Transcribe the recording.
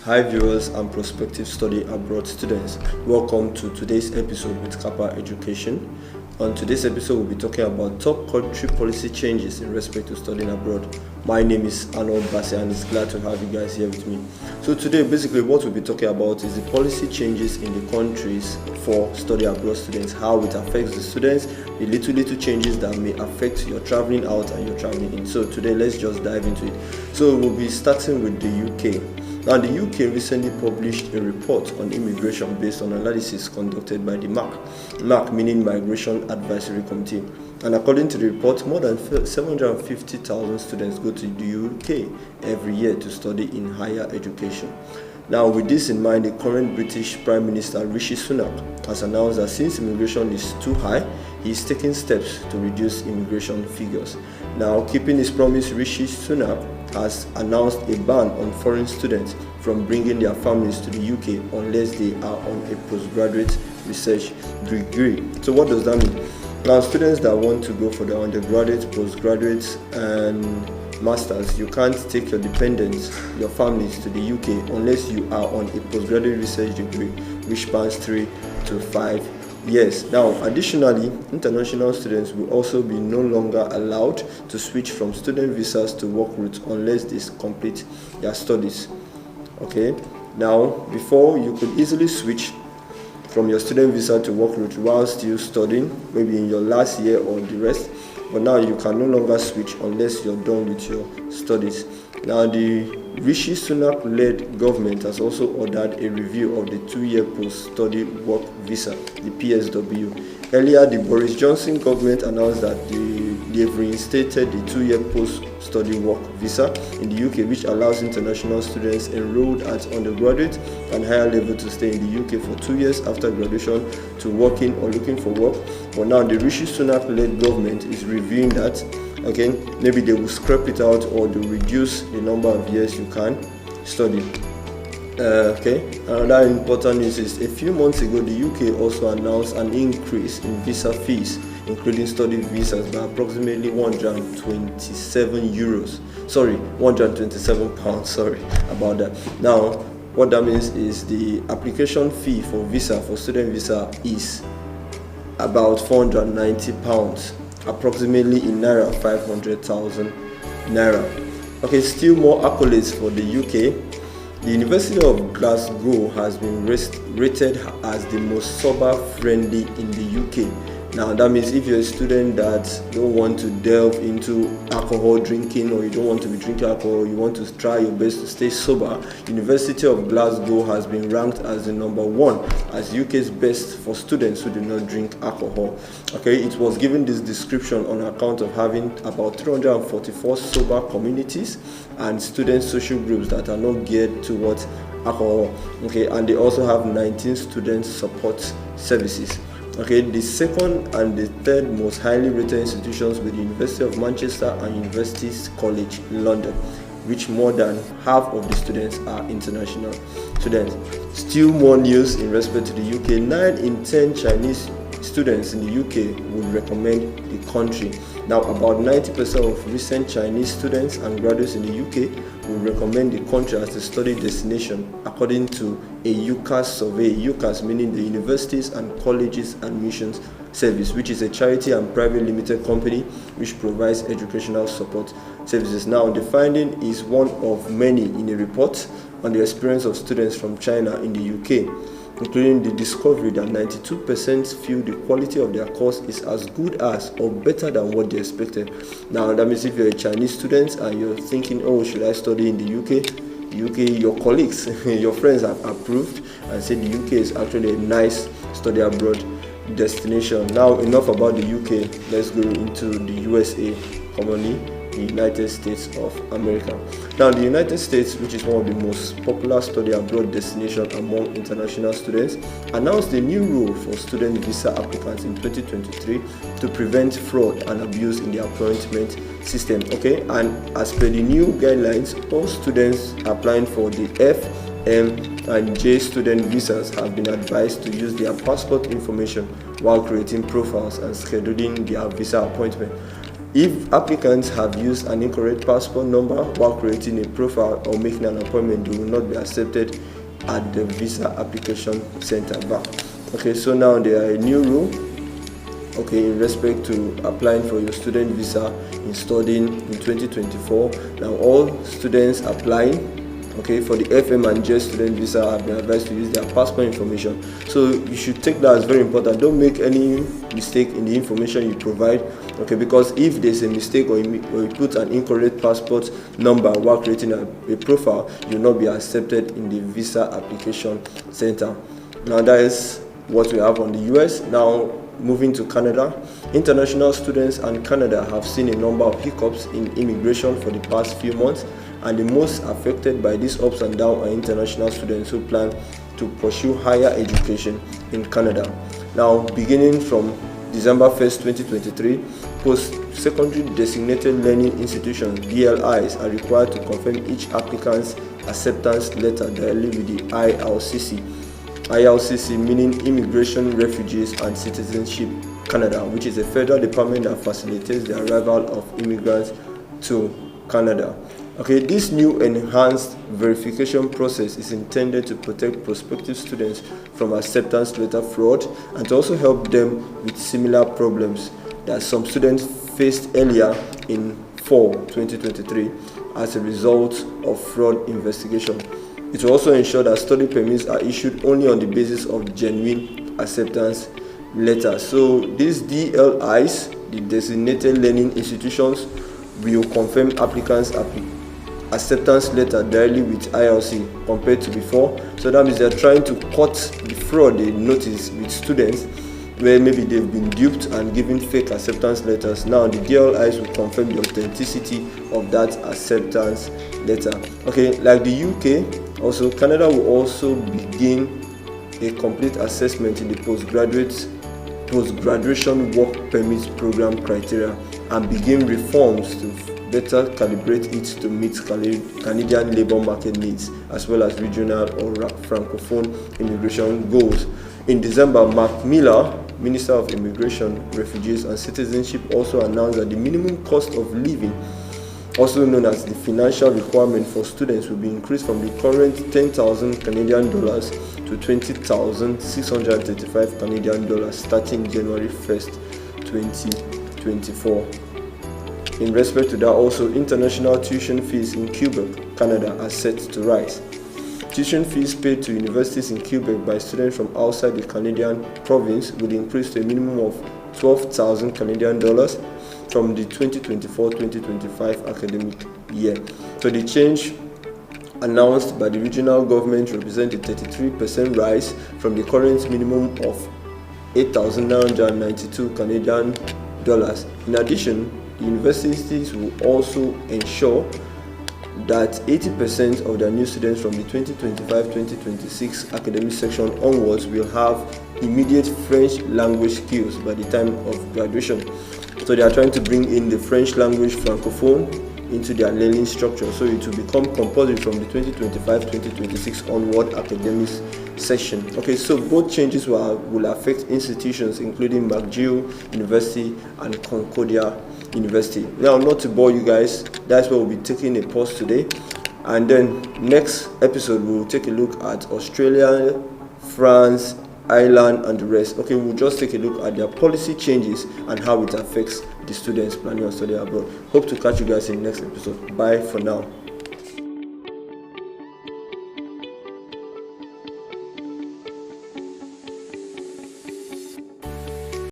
Hi viewers and prospective study abroad students. Welcome to today's episode with Carpa Education. On today's episode, we'll be talking about top country policy changes in respect to studying abroad. My name is Arnold Basse and it's glad to have you guys here with me. So today, basically what we'll be talking about is the policy changes in the countries for study abroad students, how it affects the students, the little changes that may affect your traveling out and your traveling in. So today, let's just dive into it. So we'll be starting with the UK. Now, the UK recently published a report on immigration based on analysis conducted by the MAC meaning Migration Advisory Committee. And according to the report, more than 750,000 students go to the UK every year to study in higher education. Now, with this in mind, the current British Prime Minister Rishi Sunak has announced that since immigration is too high, he is taking steps to reduce immigration figures. Now, keeping his promise, Rishi Sunak has announced a ban on foreign students from bringing their families to the UK unless they are on a postgraduate research degree. So what does that mean? Now, students that want to go for the undergraduate, postgraduate and masters, you can't take your dependents, your families to the UK unless you are on a postgraduate research degree which spans 3 to 5 years. Now, additionally, international students will also be no longer allowed to switch from student visas to work route unless they complete their studies. Okay, now before you could easily switch from your student visa to work route while still studying, maybe in your last year or the rest, but now you can no longer switch unless you're done with your studies. Now, the Rishi Sunak-led government has also ordered a review of the 2-year post-study work visa, the PSW. Earlier, the Boris Johnson government announced that they've reinstated the 2-year post-study work visa in the UK, which allows international students enrolled at undergraduate and higher level to stay in the UK for 2 years after graduation to working or looking for work. But now, the Rishi Sunak-led government is reviewing that. Okay, maybe they will scrap it out or they will reduce the number of years you can study. Another important news is a few months ago the UK also announced an increase in visa fees, including study visas, by approximately 127 pounds. Sorry about that. Now, what that means is the application fee for student visa is about 490 pounds. Approximately in naira 500,000 naira. Okay, still more accolades for the UK. The University of Glasgow has been rated as the most sober friendly in the UK. Now, that means if you're a student that don't want to delve into alcohol drinking, or you don't want to be drinking alcohol, you want to try your best to stay sober, University of Glasgow has been ranked as the number 1 as UK's best for students who do not drink alcohol. Okay, it was given this description on account of having about 344 sober communities and student social groups that are not geared towards alcohol. Okay, and they also have 19 student support services. Okay, the second and the third most highly rated institutions were the University of Manchester and University College London, which more than half of the students are international students. Still more news in respect to the UK. 9 in 10 Chinese students in the UK would recommend the country. Now, about 90% of recent Chinese students and graduates in the UK will recommend the country as a study destination, according to a UCAS survey. UCAS meaning the Universities and Colleges Admissions Service, which is a charity and private limited company which provides educational support services. Now, the finding is one of many in a report on the experience of students from China in the UK, including the discovery that 92% feel the quality of their course is as good as or better than what they expected. Now, that means if you're a Chinese student and you're thinking, oh, should I study in the UK, your colleagues, your friends have approved and said the UK is actually a nice study abroad destination. Now, enough about the UK, let's go into the USA, commonly the United States of America. Now, the United States, which is one of the most popular study abroad destinations among international students, announced a new rule for student visa applicants in 2023 to prevent fraud and abuse in the appointment system. Okay, and as per the new guidelines, all students applying for the F, M, and J student visas have been advised to use their passport information while creating profiles and scheduling their visa appointment. If applicants have used an incorrect passport number while creating a profile or making an appointment, they will not be accepted at the visa application center back. Okay, so now there are a new rule, okay, in respect to applying for your student visa in studying in 2024. Now all students applying, okay, for the FM and JS student visa have been advised to use their passport information. So you should take that as very important. Don't make any mistake in the information you provide, okay, because if there's a mistake or you put an incorrect passport number while creating a profile, you will not be accepted in the visa application center. Now that is what we have on the US. Now moving to Canada, international students and Canada have seen a number of hiccups in immigration for the past few months, and the most affected by these ups and downs are international students who plan to pursue higher education in Canada. Now, beginning from December 1st, 2023, post-secondary designated learning institutions (DLIs) are required to confirm each applicant's acceptance letter directly with the IRCC. IRCC meaning Immigration, Refugees and Citizenship Canada, which is a federal department that facilitates the arrival of immigrants to Canada. Okay, this new enhanced verification process is intended to protect prospective students from acceptance letter fraud and to also help them with similar problems that some students faced earlier in fall 2023 as a result of fraud investigation. It will also ensure that study permits are issued only on the basis of genuine acceptance letters. So these DLIs, the designated learning institutions, will confirm applicants' acceptance letter directly with IRC compared to before. So that means they're trying to cut the fraud they notice with students where maybe they've been duped and given fake acceptance letters. Now the DLIs will confirm the authenticity of that acceptance letter. Okay, like the UK, also Canada will also begin a complete assessment in the post-graduation work permit program criteria and begin reforms to better calibrate it to meet Canadian labour market needs as well as regional or francophone immigration goals. In December, Mark Miller, Minister of Immigration, Refugees and Citizenship, also announced that the minimum cost of living, also known as the financial requirement for students, will be increased from the current 10,000 Canadian dollars to 20,635 Canadian dollars starting January 1st, 2024. In respect to that, also international tuition fees in Quebec, Canada are set to rise. Tuition fees paid to universities in Quebec by students from outside the Canadian province will increase to a minimum of 12,000 Canadian dollars from the 2024-2025 academic year. So the change announced by the regional government represents a 33% rise from the current minimum of 8,992 Canadian dollars. In addition, the universities will also ensure that 80% of their new students from the 2025-2026 academic section onwards will have immediate French language skills by the time of graduation. So they are trying to bring in the French language francophone into their learning structure, so it will become compulsory from the 2025-2026 onward academic session. Okay, so both changes will affect institutions including McGill University and Concordia University. Now, not to bore you guys, that's where we'll be taking a pause today, and then next episode we'll take a look at Australia, France, Ireland and the rest. Okay, we'll just take a look at their policy changes and how it affects the students planning on study abroad. Hope to catch you guys in the next episode. Bye for now.